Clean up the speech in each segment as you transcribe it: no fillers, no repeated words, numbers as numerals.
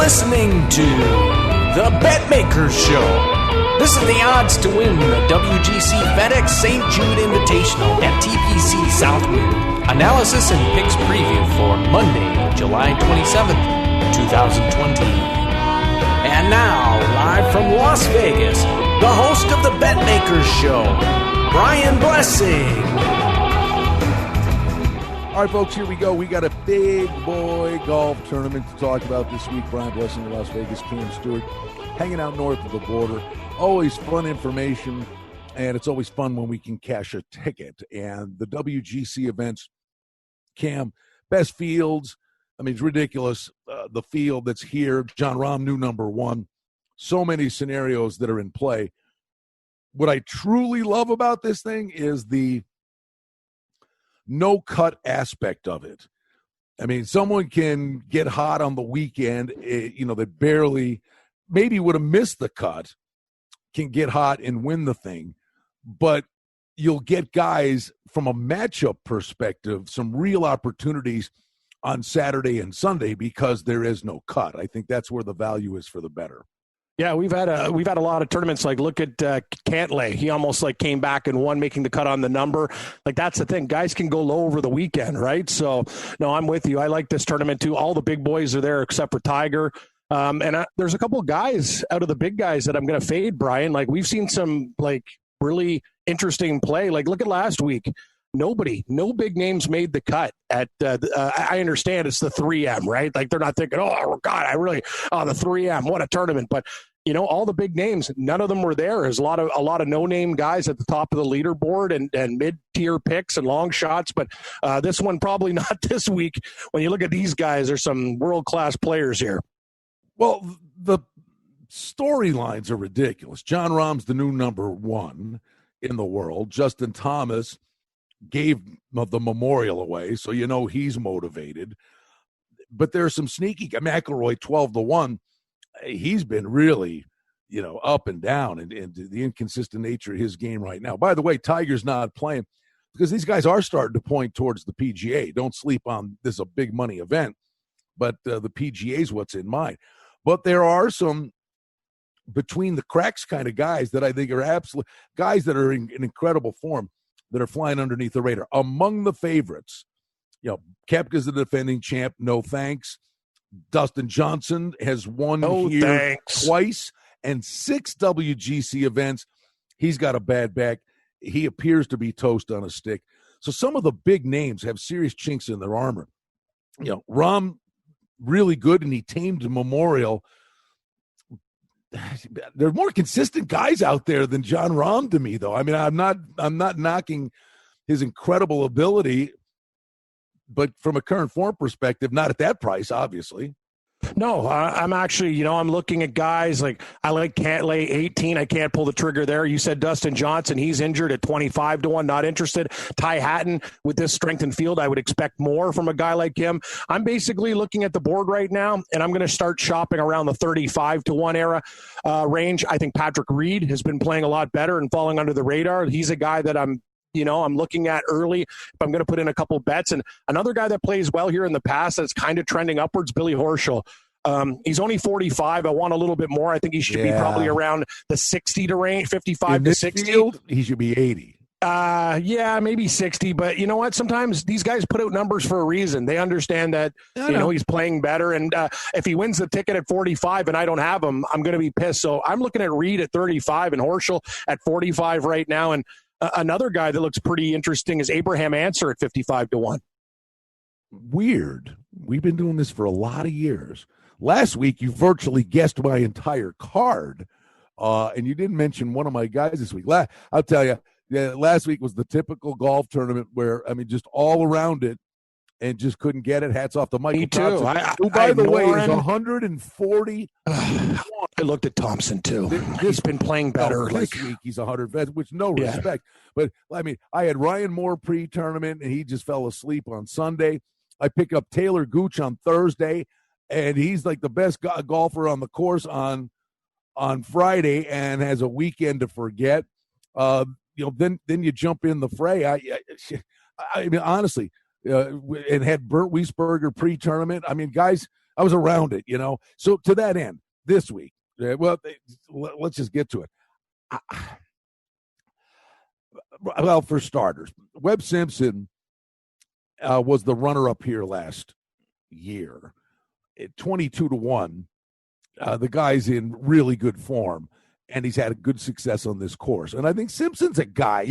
listening to the Betmaker Show. This is the odds to win the WGC Fedex St. Jude Invitational at TPC Southwind. Analysis and picks preview for Monday, July 27th, 2020. And now, live from Las Vegas, the host of the Betmaker Show, Brian Blessing. All right, folks, here we go. We got a big boy golf tournament to talk about this week. Brian Blessing in Las Vegas, Cam Stewart, hanging out north of the border. Always fun information, and it's always fun when we can cash a ticket. And the WGC events, Cam, best fields. I mean, it's ridiculous. The field that's here, Jon Rahm, new number one. So many scenarios that are in play. What I truly love about this thing is the no-cut aspect of it. I mean, someone can get hot on the weekend, that barely maybe would have missed the cut, can get hot and win the thing. But you'll get guys from a matchup perspective, some real opportunities on Saturday and Sunday because there is no cut. I think that's where the value is for the better. Yeah, we've had a lot of tournaments. Like, look at Cantlay. He almost came back and won, making the cut on the number. That's the thing. Guys can go low over the weekend, right? So, no, I'm with you. I like this tournament too. All the big boys are there except for Tiger. There's a couple of guys out of the big guys that I'm going to fade, Brian. We've seen some really interesting play. Look at last week. No big names made the cut at I understand it's the 3M, right? They're not thinking, oh God, the 3M, what a tournament. But all the big names, none of them were there. There's a lot of no-name guys at the top of the leaderboard and mid-tier picks and long shots. But this one probably not this week. When you look at these guys, there's some world-class players here. Well, the storylines are ridiculous. Jon Rahm's the new number one in the world. Justin Thomas gave the memorial away, so he's motivated. But there's some sneaky McIlroy 12-1. He's been really, up and down, and the inconsistent nature of his game right now. By the way, Tiger's not playing because these guys are starting to point towards the PGA. Don't sleep on this, a big money event, but the PGA is what's in mind. But there are some between the cracks kind of guys that I think are absolute guys that are in incredible form, that are flying underneath the radar. Among the favorites, Koepka's the defending champ. No thanks. Dustin Johnson has won twice and 6 WGC events. He's got a bad back. He appears to be toast on a stick. So some of the big names have serious chinks in their armor. Rahm, really good, and he tamed Memorial. There are more consistent guys out there than Jon Rahm to me, though. I mean, I'm not knocking his incredible ability, but from a current form perspective, not at that price, obviously. No, I'm actually, I'm looking at guys I like Cantlay 18. I can't pull the trigger there. You said Dustin Johnson, he's injured at 25-1, not interested. Ty Hatton, with this strength and field, I would expect more from a guy like him. I'm basically looking at the board right now, and I'm going to start shopping around the 35-1 era range. I think Patrick Reed has been playing a lot better and falling under the radar. He's a guy that I'm looking at early if I'm going to put in a couple bets. And another guy that plays well here in the past that's kind of trending upwards, Billy Horschel. He's only 45. I want a little bit more. I think he should be probably around the 60 to range, 55 to 60. Field, he should be 80. Maybe 60. But you know what? Sometimes these guys put out numbers for a reason. They understand that, he's playing better. And if he wins the ticket at 45 and I don't have him, I'm going to be pissed. So I'm looking at Reed at 35 and Horschel at 45 right now. And another guy that looks pretty interesting is Abraham Answer at 55-1. Weird. We've been doing this for a lot of years. Last week, you virtually guessed my entire card, and you didn't mention one of my guys this week. I'll tell you, last week was the typical golf tournament where, just all around it, and just couldn't get it. Hats off to Michael Thompson. Who, by the way, is 140. I looked at Thompson, too. He's been playing better. This week, he's 100, which no respect. But, I had Ryan Moore pre-tournament, and he just fell asleep on Sunday. I pick up Taylor Gooch on Thursday, and he's the best golfer on the course on Friday and has a weekend to forget. Then you jump in the fray. Honestly, and had Bert Wiesberger pre-tournament. Guys, I was around it, So to that end, this week, let's just get to it. Well, for starters, Webb Simpson was the runner-up here last year. At 22-1, the guy's in really good form, and he's had a good success on this course. And I think Simpson's a guy,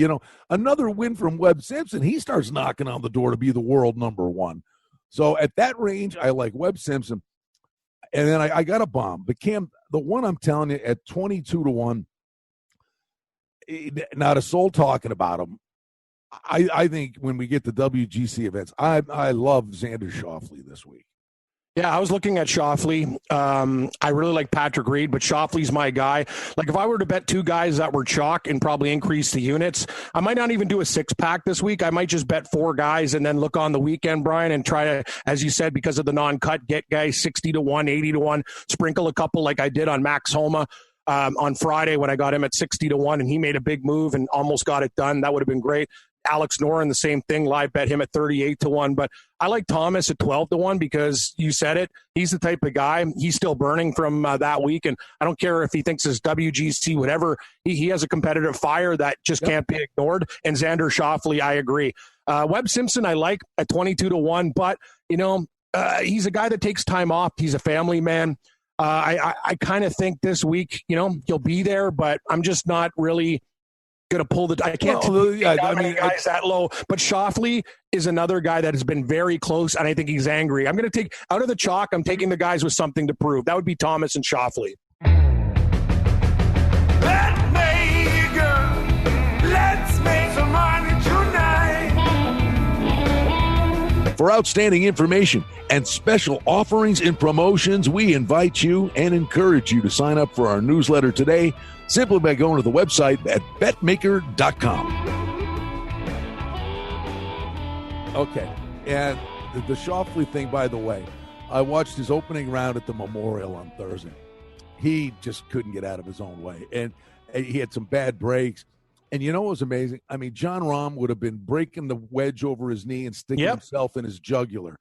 another win from Webb Simpson, he starts knocking on the door to be the world number one. So at that range, I like Webb Simpson. And then I got a bomb. But Cam, the one I'm telling you, at 22-1, not a soul talking about him. I think when we get to WGC events, I love Xander Schauffele this week. Yeah, I was looking at Schauffele. I really like Patrick Reed, but Schauffele's my guy. Like, if I were to bet two guys that were chalk and probably increase the units, I might not even do a six-pack this week. I might just bet four guys and then look on the weekend, Brian, and try to, as you said, because of the non-cut, get guys 60-1, 80-1, sprinkle a couple like I did on Max Homa on Friday when I got him at 60-1, and he made a big move and almost got it done. That would have been great. Alex Noren, the same thing, live bet him at 38-1. But I like Thomas at 12-1 because you said it. He's the type of guy. He's still burning from that week. And I don't care if he thinks it's WGC, whatever. He has a competitive fire that just can't be ignored. And Xander Schauffele, I agree. Webb Simpson, I like at 22-1. But, he's a guy that takes time off. He's a family man. I kind of think this week, he'll be there. But I'm just not really going to pull I can't guys that low. But Schauffele is another guy that has been very close, and I think he's angry. I'm going to take out of the chalk. I'm taking the guys with something to prove. That would be Thomas and Schauffele. Betmaker, let's make some money tonight. For outstanding information and special offerings and promotions, we invite you and encourage you to sign up for our newsletter today, simply by going to the website at betmaker.com. Okay, and the Schauffele thing, by the way, I watched his opening round at the Memorial on Thursday. He just couldn't get out of his own way, and he had some bad breaks. And you know what was amazing? I mean, John Rahm would have been breaking the wedge over his knee and sticking himself in his jugular.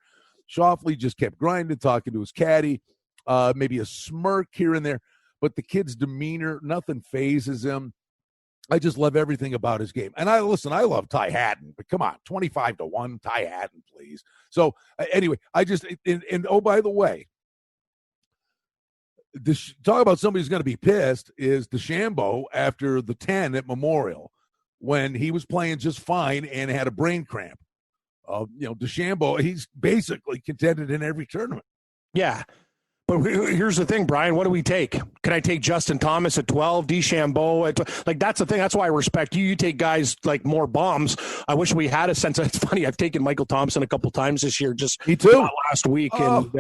Schauffele just kept grinding, talking to his caddy, maybe a smirk here and there. But the kid's demeanor, nothing phases him. I just love everything about his game. And I love Ty Hatton, but come on, 25-1, Ty Hatton, please. So anyway, oh, by the way, talk about somebody who's going to be pissed is DeChambeau after the 10 at Memorial when he was playing just fine and had a brain cramp. DeChambeau, he's basically contended in every tournament. Yeah. But here's the thing, Brian. What do we take? Can I take Justin Thomas at 12, DeChambeau? Like, that's the thing. That's why I respect you. You take guys like more bombs. I wish we had a sense of, it's funny. I've taken Michael Thompson a couple times this year, just me too. Last week. And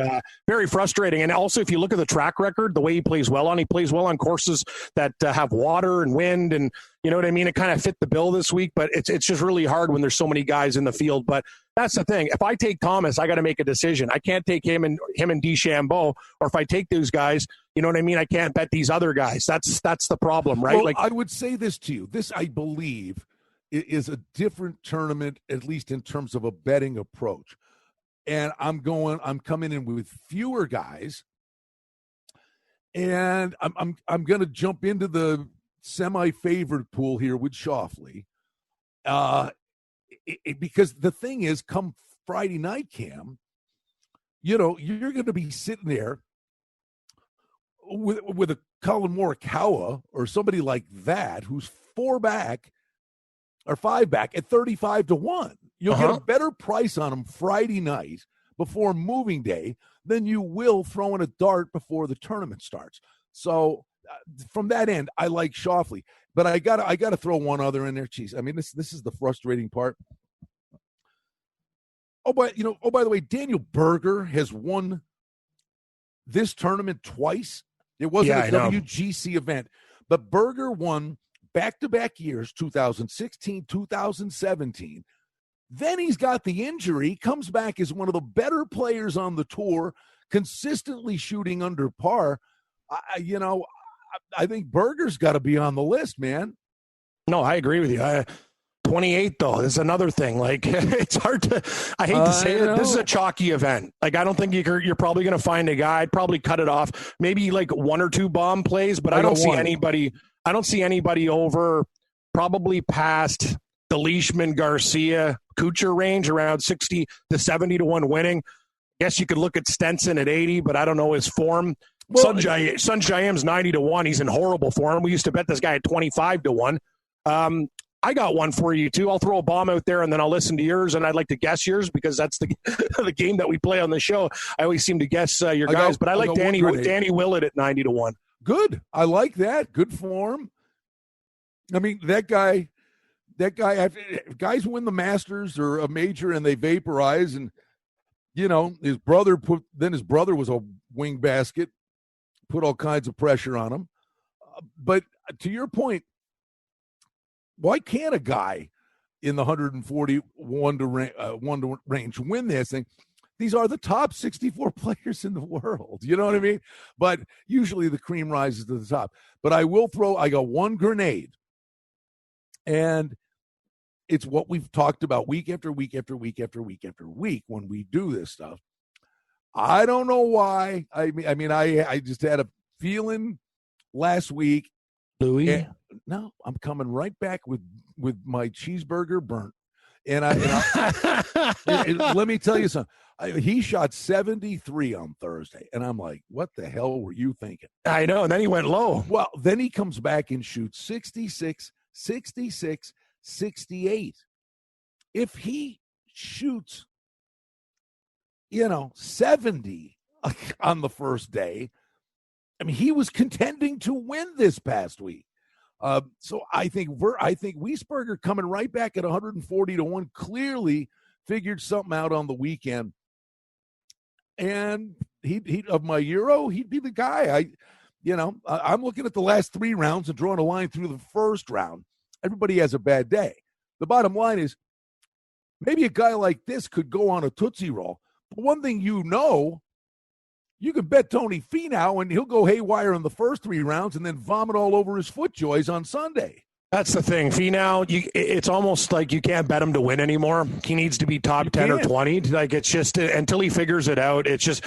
very frustrating. And also, if you look at the track record, the way he plays well on courses that have water and wind, and you know what I mean? It kind of fit the bill this week, but it's just really hard when there's so many guys in the field. But that's the thing. If I take Thomas, I got to make a decision. I can't take him and DeChambeau, or if I take those guys, you know what I mean? I can't bet these other guys. That's the problem, right? Well, I would say this to you. This, I believe, is a different tournament, at least in terms of a betting approach. And I'm coming in with fewer guys, and I'm going to jump into the semi-favored pool here with Schauffele. Because the thing is, come Friday night, Cam, you're going to be sitting there with a Colin Morikawa or somebody like that who's 4 back or 5 back at 35-1. You'll get a better price on him Friday night before moving day than you will throwing a dart before the tournament starts. So from that end, I like Schauffele. But I gotta throw one other in there. Jeez, I mean, this is the frustrating part. By the way, Daniel Berger has won this tournament twice. It wasn't a WGC event, but Berger won back-to-back years, 2016, 2017. Then he's got the injury, comes back as one of the better players on the tour, consistently shooting under par. I think Berger's got to be on the list, man. No, I agree with you. 28 though is another thing. Like it's hard to. I hate to say it. This is a chalky event. Like I don't think you're probably going to find a guy. I'd probably cut it off. Maybe like one or two bomb plays, but I don't see anybody. I don't see anybody over probably past the Leishman, Garcia, Kuchar range around 60 to 70 to 1 winning. Guess you could look at Stenson at 80, but I don't know his form. Well, Sun Jayam's 90 to 1. He's in horrible form. We used to bet this guy at 25 to 1. I got one for you too. I'll throw a bomb out there and then I'll listen to yours, and I'd like to guess yours because that's the the game that we play on the show. I always seem to guess your guys, but I like Danny Willett at 90 to 1. Good. I like that. Good form. I mean, that guy, guys win the Masters or a major and they vaporize, and his brother was a wing basket, put all kinds of pressure on him. But to your point, why can't a guy in the 141 to range win this thing? These are the top 64 players in the world. You know what I mean? But usually the cream rises to the top. But I got one grenade. And it's what we've talked about week after week after week after week after week when we do this stuff. I don't know why. I just had a feeling last week. Louis? No, I'm coming right back with my cheeseburger burnt. And let me tell you something. He shot 73 on Thursday, and I'm like, what the hell were you thinking? I know, and then he went low. Well, then he comes back and shoots 66, 66, 68. If he shoots, 70 on the first day, I mean, he was contending to win this past week. So I think Wiesberger coming right back at 140 to 1 clearly figured something out on the weekend. And he of my Euro, he'd be the guy. I'm looking at the last 3 rounds and drawing a line through the first round. Everybody has a bad day. The bottom line is maybe a guy like this could go on a Tootsie Roll. But one thing you can bet Tony Finau, and he'll go haywire in the first 3 rounds and then vomit all over his FootJoys on Sunday. That's the thing. Finau, it's almost like you can't bet him to win anymore. He needs to be top 10 or 20. Like, it's just until he figures it out. It's just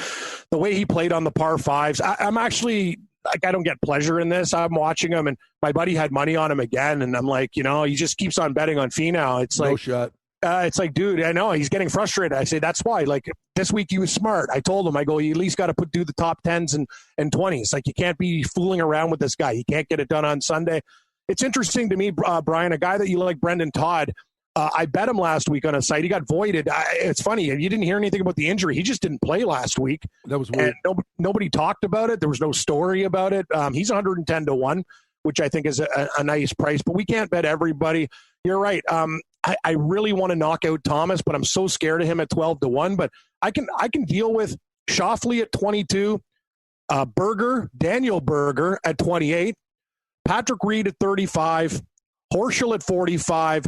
the way he played on the par 5s. I'm actually like, I don't get pleasure in this. I'm watching him, and my buddy had money on him again, and I'm like, he just keeps on betting on Finau. It's like, no shot. It's like, dude, I know he's getting frustrated. I say, that's why. Like, this week he was smart. I told him, I go, you at least got to do the top 10s and 20s. Like, you can't be fooling around with this guy. You can't get it done on Sunday. It's interesting to me, Brian, a guy that you like, Brendan Todd. I bet him last week on a site. He got voided. It's funny. You didn't hear anything about the injury. He just didn't play last week. That was weird. And nobody talked about it. There was no story about it. He's 110 to 1, which I think is a nice price. But we can't bet everybody. You're right. I really want to knock out Thomas, but I'm so scared of him at 12 to 1. But I can deal with Schauffele at 22, Daniel Berger at 28, Patrick Reed at 35, Horschel at 45,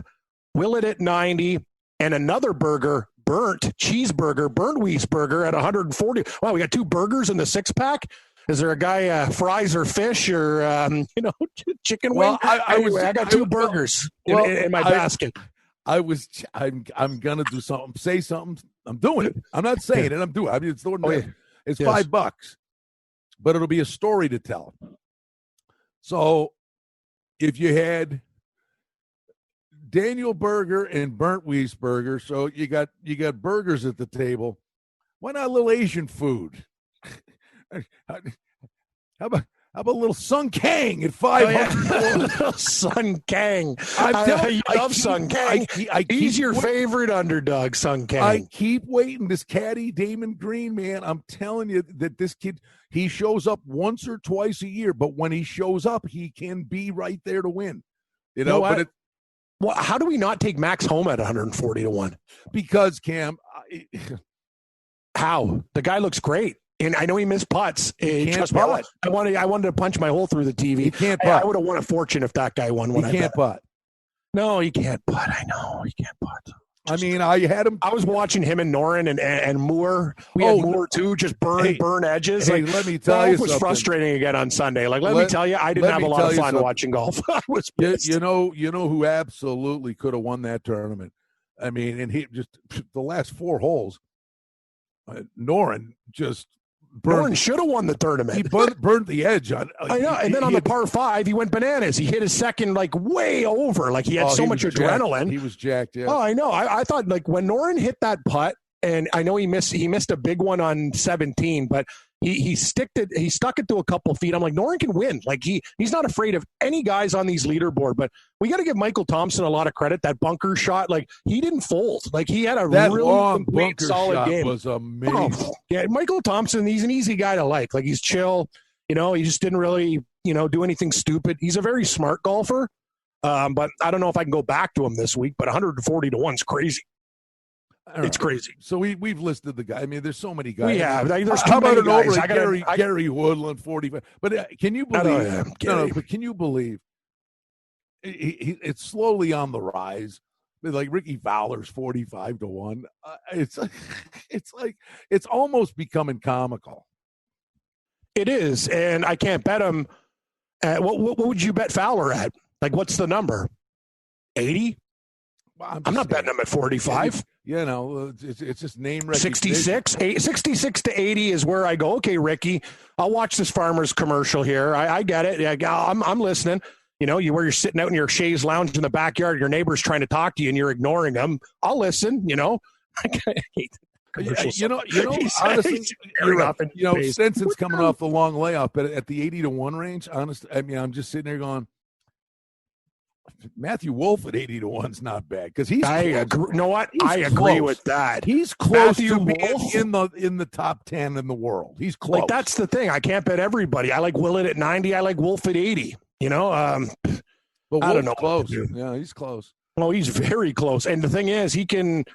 Willett at 90, and another Berger, Bernd Wiesberger at 140. Wow, we got 2 burgers in the 6-pack. Is there a guy fries or fish or chicken wing? I got 2 burgers in my basket. I'm gonna do something, say something. I'm doing it. I'm not saying it. I'm doing it. I mean, it's it's $5, but it'll be a story to tell. So if you had Daniel Berger and Bernd Wiesberger, so you got burgers at the table. Why not a little Asian food? How about a little Sun Kang at $500? Sun Kang. I love Sun Kang. He's your favorite underdog, Sun Kang. I keep waiting. This caddy, Damon Green, man, I'm telling you that this kid, he shows up once or twice a year, but when he shows up, he can be right there to win. But well, how do we not take Max Homa at 140 to 1? Because, Cam, how? The guy looks great. And I know he missed putts. Trust me, I wanted to punch my hole through the TV. He can't putt. I would have won a fortune if that guy won. He can't putt. No, he can't putt. I know he can't putt. I mean, I had him. I was watching him and Noren and Moore. We had Moore too, just burn edges. Hey, like, let me tell you golf was something. Frustrating again on Sunday. Like, let me tell you, I didn't have a lot of fun watching golf. I was pissed. You know who absolutely could have won that tournament. I mean, and he just the last 4 holes. Noren just. Noren should have won the tournament. He burned the edge on. I know, and then on the par 5, he went bananas. He hit his second like way over. Like he had so much adrenaline. He was jacked. Yeah. Oh, I know. I thought like when Noren hit that putt, and I know he missed a big one on 17, but he stuck it to a couple feet. I'm like, Noren can win. Like he's not afraid of any guys on these leaderboard. But we got to give Michael Thompson a lot of credit. That bunker shot, like he didn't fold. Like he had that really long complete, solid shot game. Was amazing. Oh, yeah, Michael Thompson. He's an easy guy to like. Like he's chill. You know, he just didn't really do anything stupid. He's a very smart golfer. But I don't know if I can go back to him this week. But 140 to 1 is crazy. It's crazy. So we've listed the guy. I mean, there's so many guys. We have. There's how about an guys. over Gary Woodland 45? But can you believe? But can you believe? It's slowly on the rise. Like Ricky Fowler's 45 to 1. It's almost becoming comical. It is, and I can't bet him. What would you bet Fowler at? Like, what's the number? 80? I'm not betting him at 45. You know, it's just name recognition. 66 to 80 is where I go. Okay, Ricky, I'll watch this Farmers commercial here. I get it. I'm listening. You know, where you're sitting out in your chaise lounge in the backyard, your neighbor's trying to talk to you, and you're ignoring them. I'll listen. You know, honestly, you're right. Stenson's coming off the long layoff, but at the 80 to 1 range, honestly, I mean, I'm just sitting there going, Matthew Wolff at 80 to 1 is not bad because he's. I agree. You know what? I agree with that. He's close to being in the top 10 in the world. He's close. Like that's the thing. I can't bet everybody. I like Willett at 90. I like Wolff at 80. You know, but I don't know. Close. Yeah, he's close. Well, he's very close. And the thing is, he can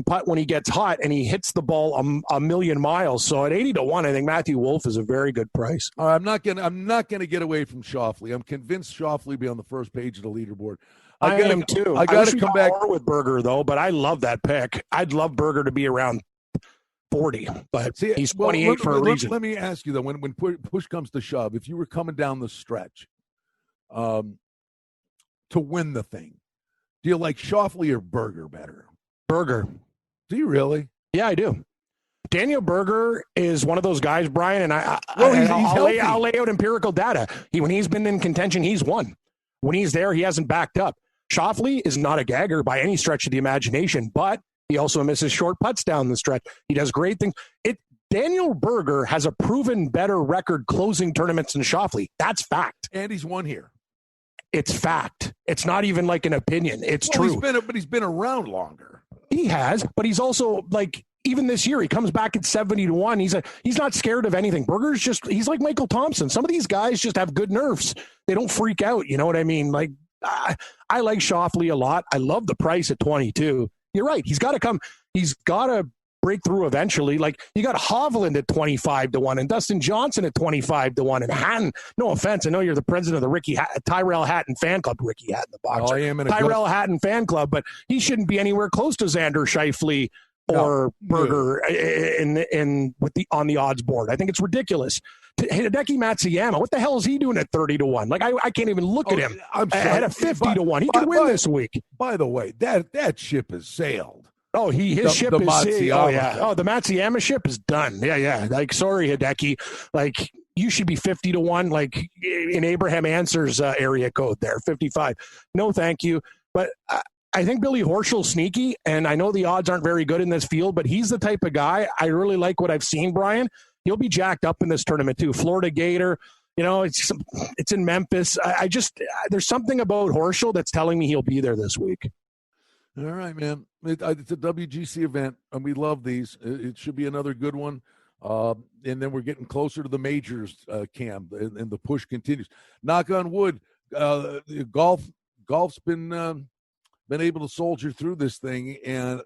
putt when he gets hot, and he hits the ball a million miles. So at 80 to 1, I think Matthew Wolff is a very good price. I'm not gonna get away from Schauffele. I'm convinced Schauffele will be on the first page of the leaderboard. I am too. I got to come back with Berger though, but I love that pick. I'd love Berger to be around 40, but he's 28 for a reason. Let me ask you though, when push comes to shove, if you were coming down the stretch, to win the thing, do you like Schauffele or Berger better? Berger. Do you really? Yeah, I do. Daniel Berger is one of those guys, Brian, and I'll lay out empirical data. When he's been in contention, he's won. When he's there, he hasn't backed up. Schauffele is not a gagger by any stretch of the imagination, but he also misses short putts down the stretch. He does great things. Daniel Berger has a proven better record closing tournaments than Schauffele. That's fact. And he's won here. It's fact. It's not even like an opinion. It's true. He's been around longer. He has, but he's also like, even this year, he comes back at 70 to 1. He's not scared of anything. Berger's he's like Michael Thompson. Some of these guys just have good nerves. They don't freak out. You know what I mean? Like, I like Schauffele a lot. I love the price at 22. You're right. He's got to come. He's got to break through eventually. Like, you got Hovland at 25 to 1 and Dustin Johnson at 25 to 1 and Hatton. No offense. I know you're the president of the Tyrell Hatton fan club. Ricky Hatton, the boxer. I am in Tyrell Hatton fan club, but he shouldn't be anywhere close to Xander Schauffele or Berger on the odds board. I think it's ridiculous. Hideki Matsuyama, what the hell is he doing at 30 to 1? Like, I can't even look at him. At a 50 to 1. He could win this week. By the way, that ship has sailed. Oh, his ship is Matsuyama. Oh, yeah. Oh, the Matsuyama ship is done. Yeah. Like, sorry, Hideki. Like, you should be 50 to 1, like in Abraham Answer's area code there, 55. No, thank you. But I think Billy Horschel's sneaky, and I know the odds aren't very good in this field, but he's the type of guy. I really like what I've seen, Brian. He'll be jacked up in this tournament too. Florida Gator, it's in Memphis. There's something about Horschel that's telling me he'll be there this week. All right, man. It's a WGC event, and we love these. It should be another good one. And then we're getting closer to the majors, Cam, and the push continues. Knock on wood. Golf's been able to soldier through this thing, and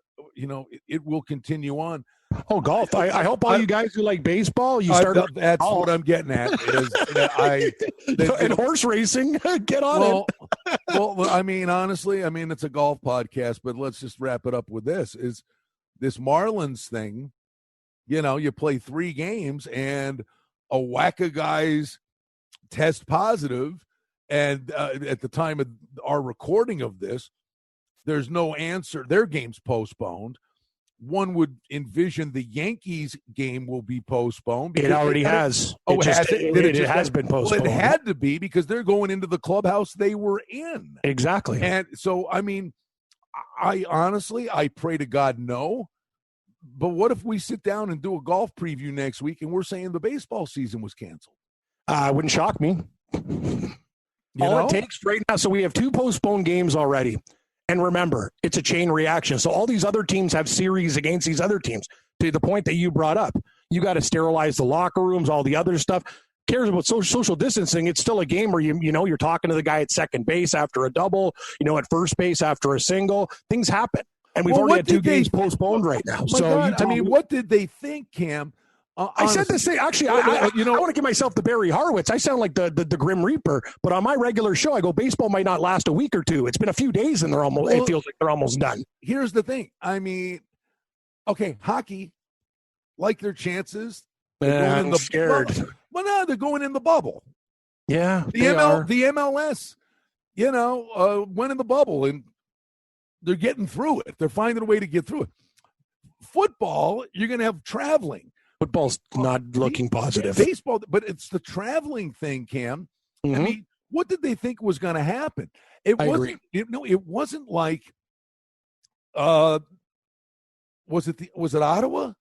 it will continue on. Oh, golf. I hope all you guys who like baseball, you start. That's what I'm getting at. And horse racing, get on it. Well, I mean, honestly, it's a golf podcast, but let's just wrap it up with this: is this Marlins thing? You play 3 games and a whack of guys test positive, and at the time of our recording of this, there's no answer. Their game's postponed. One would envision the Yankees game will be postponed. It already has. Oh, it has been postponed. Well, it had to be because they're going into the clubhouse they were in. Exactly. And so, I honestly, I pray to God no. But what if we sit down and do a golf preview next week and we're saying the baseball season was canceled? Wouldn't shock me. All it takes right now, so we have 2 postponed games already. And remember, it's a chain reaction. So all these other teams have series against these other teams. To the point that you brought up, you got to sterilize the locker rooms, all the other stuff. Cares about social distancing. It's still a game where you're talking to the guy at second base after a double, at first base after a single. Things happen. And we've already had 2 games postponed right now. So what did they think, Cam? I said the same. Actually, I want to give myself the Barry Horowitz. I sound like the Grim Reaper, but on my regular show, I go, baseball might not last a week or 2. It's been a few days, and it feels like they're almost done. Here's the thing. Okay, hockey, like their chances. I'm scared. Well, no, they're going in the bubble. Yeah, the MLS, went in the bubble, and they're getting through it. They're finding a way to get through it. Football, you're going to have traveling. Football's not looking positive. Baseball, but it's the traveling thing, Cam. Mm-hmm. What did they think was going to happen? It wasn't like, was it Ottawa?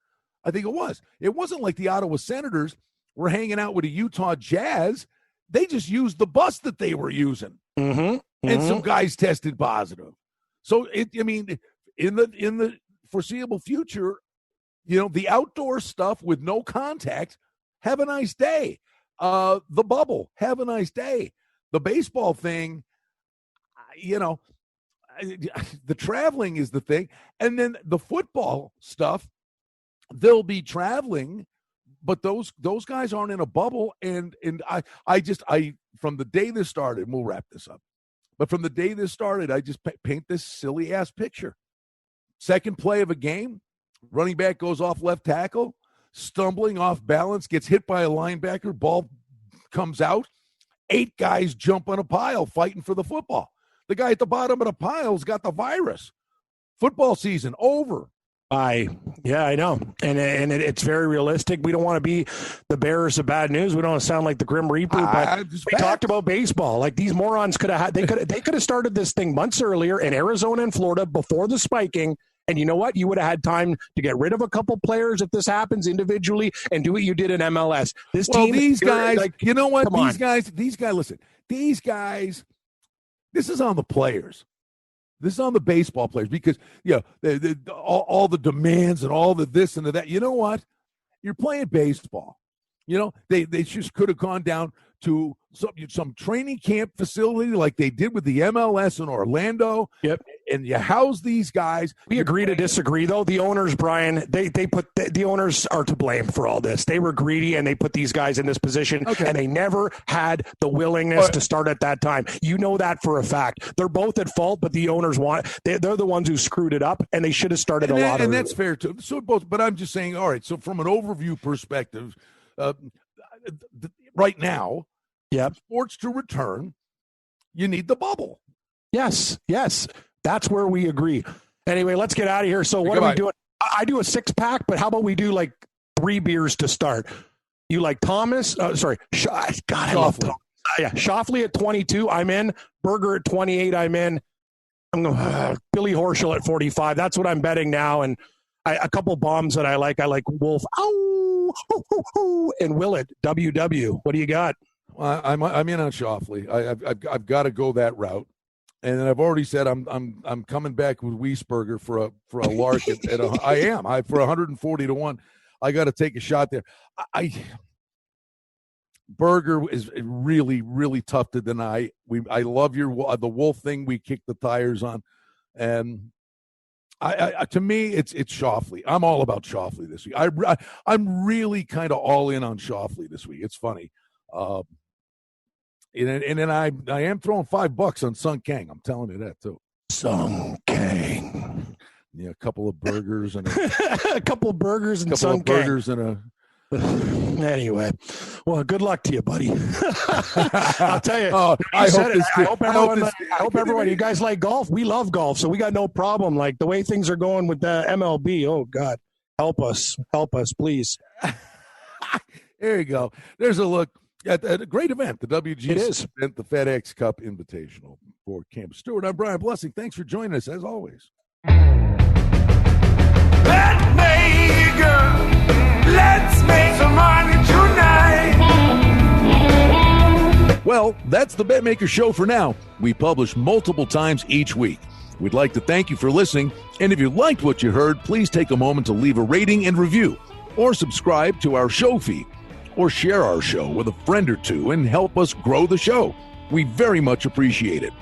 I think it was. It wasn't like the Ottawa Senators were hanging out with the Utah Jazz. They just used the bus that they were using, and some guys tested positive. So in the foreseeable future, the outdoor stuff with no contact, have a nice day. The bubble, have a nice day. The baseball thing, the traveling is the thing. And then the football stuff, they'll be traveling, but those guys aren't in a bubble. And I from the day this started, and we'll wrap this up, but from the day this started, I just paint this silly ass picture. Second play of a game, running back goes off left tackle, stumbling off balance, gets hit by a linebacker, ball comes out. 8 guys jump on a pile fighting for the football. The guy at the bottom of the pile's got the virus. Football season over. I know. And it's very realistic. We don't want to be the bearers of bad news. We don't want to sound like the Grim Reaper, but we talked about baseball. Like, these morons could have they could have started this thing months earlier in Arizona and Florida before the spiking. And you know what? You would have had time to get rid of a couple players if this happens individually and do what you did in MLS. These guys, you know what? These guys, listen, these guys, this is on the players. This is on the baseball players because, all the demands and all the this and the that. You know what? You're playing baseball. They just could have gone down to some training camp facility like they did with the MLS in Orlando. Yep. And you house these guys. We agree to disagree, though. The owners, Brian, they put the owners are to blame for all this. They were greedy and they put these guys in this position, and they never had the willingness to start at that time. You know that for a fact. They're both at fault, but the owners they're the ones who screwed it up, and they should have started a lot earlier. And that's fair too. So both, but I'm just saying. All right. So from an overview perspective, right now, sports to return, you need the bubble. Yes. That's where we agree. Anyway, let's get out of here. So what are we doing? I do a 6-pack, but how about we do like 3 beers to start? You like Thomas? I love Thomas. Shoffley at 22, I'm in. Berger at 28, I'm in. I'm going Billy Horschel at 45. That's what I'm betting now. And a couple bombs that I like. I like Wolf, ow, hoo, hoo, hoo, and Willett, WW. What do you got? I'm in on Shoffley. I've got to go that route. And then I've already said I'm coming back with Wiesberger for a lark for 140 to 1. I got to take a shot there. Berger is really, really tough to deny. I love the Wolf thing. We kicked the tires on, and To me, it's Shoffley. I'm all about Shoffley this week. I'm really kind of all in on Shoffley this week. It's funny. And then I am throwing $5 on Sung Kang. I'm telling you that too. Sung Kang. Yeah, a couple of burgers and a couple of burgers and Sung Kang. Burgers and a. Anyway, well, good luck to you, buddy. I'll tell you. I hope everyone. You guys like golf? We love golf, so we got no problem. Like the way things are going with the MLB. Oh God, help us, please. There you go. There's a look at a great event, the WGC event, the FedEx Cup Invitational for Cam Stewart. I'm Brian Blessing. Thanks for joining us as always. Betmaker, let's make some money tonight. Well, that's the Betmaker Show for now. We publish multiple times each week. We'd like to thank you for listening, and if you liked what you heard, please take a moment to leave a rating and review, or subscribe to our show feed, or share our show with a friend or two and help us grow the show. We very much appreciate it.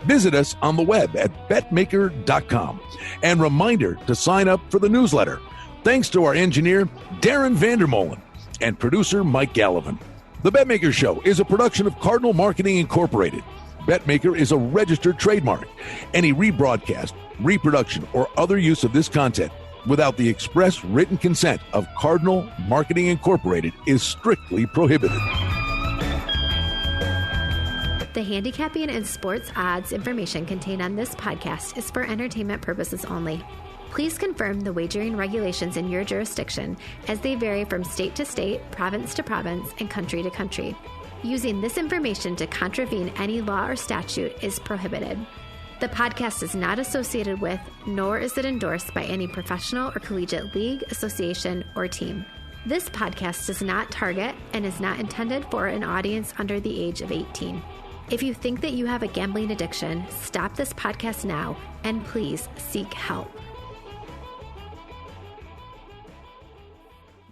Visit us on the web at betmaker.com. And reminder to sign up for the newsletter. Thanks to our engineer, Darren Vandermolen, and producer, Mike Gallivan. The Betmaker Show is a production of Cardinal Marketing Incorporated. Betmaker is a registered trademark. Any rebroadcast, reproduction, or other use of this content without the express written consent of Cardinal Marketing Incorporated is strictly prohibited. The handicapping and sports odds information contained on this podcast is for entertainment purposes only. Please confirm the wagering regulations in your jurisdiction as they vary from state to state, province to province, and country to country. Using this information to contravene any law or statute is prohibited. The podcast is not associated with, nor is it endorsed by any professional or collegiate league, association, or team. This podcast does not target and is not intended for an audience under the age of 18. If you think that you have a gambling addiction, stop this podcast now and please seek help.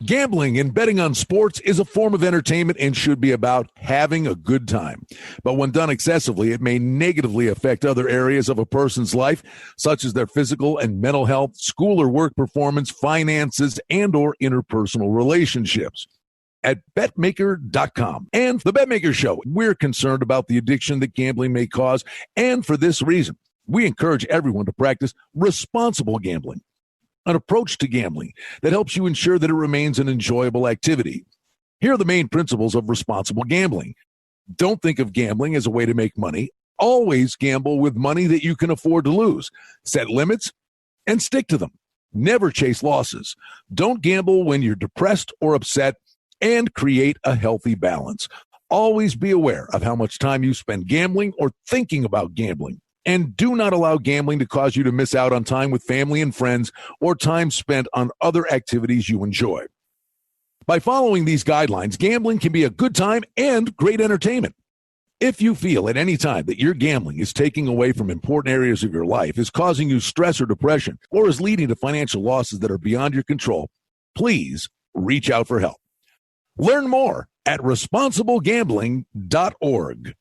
Gambling and betting on sports is a form of entertainment and should be about having a good time. But when done excessively, it may negatively affect other areas of a person's life, such as their physical and mental health, school or work performance, finances, and or interpersonal relationships. At Betmaker.com and the Betmaker Show, we're concerned about the addiction that gambling may cause, and for this reason, we encourage everyone to practice responsible gambling, an approach to gambling that helps you ensure that it remains an enjoyable activity. Here are the main principles of responsible gambling. Don't think of gambling as a way to make money. Always gamble with money that you can afford to lose. Set limits and stick to them. Never chase losses. Don't gamble when you're depressed or upset, and create a healthy balance. Always be aware of how much time you spend gambling or thinking about gambling. And do not allow gambling to cause you to miss out on time with family and friends or time spent on other activities you enjoy. By following these guidelines, gambling can be a good time and great entertainment. If you feel at any time that your gambling is taking away from important areas of your life, is causing you stress or depression, or is leading to financial losses that are beyond your control, please reach out for help. Learn more at responsiblegambling.org.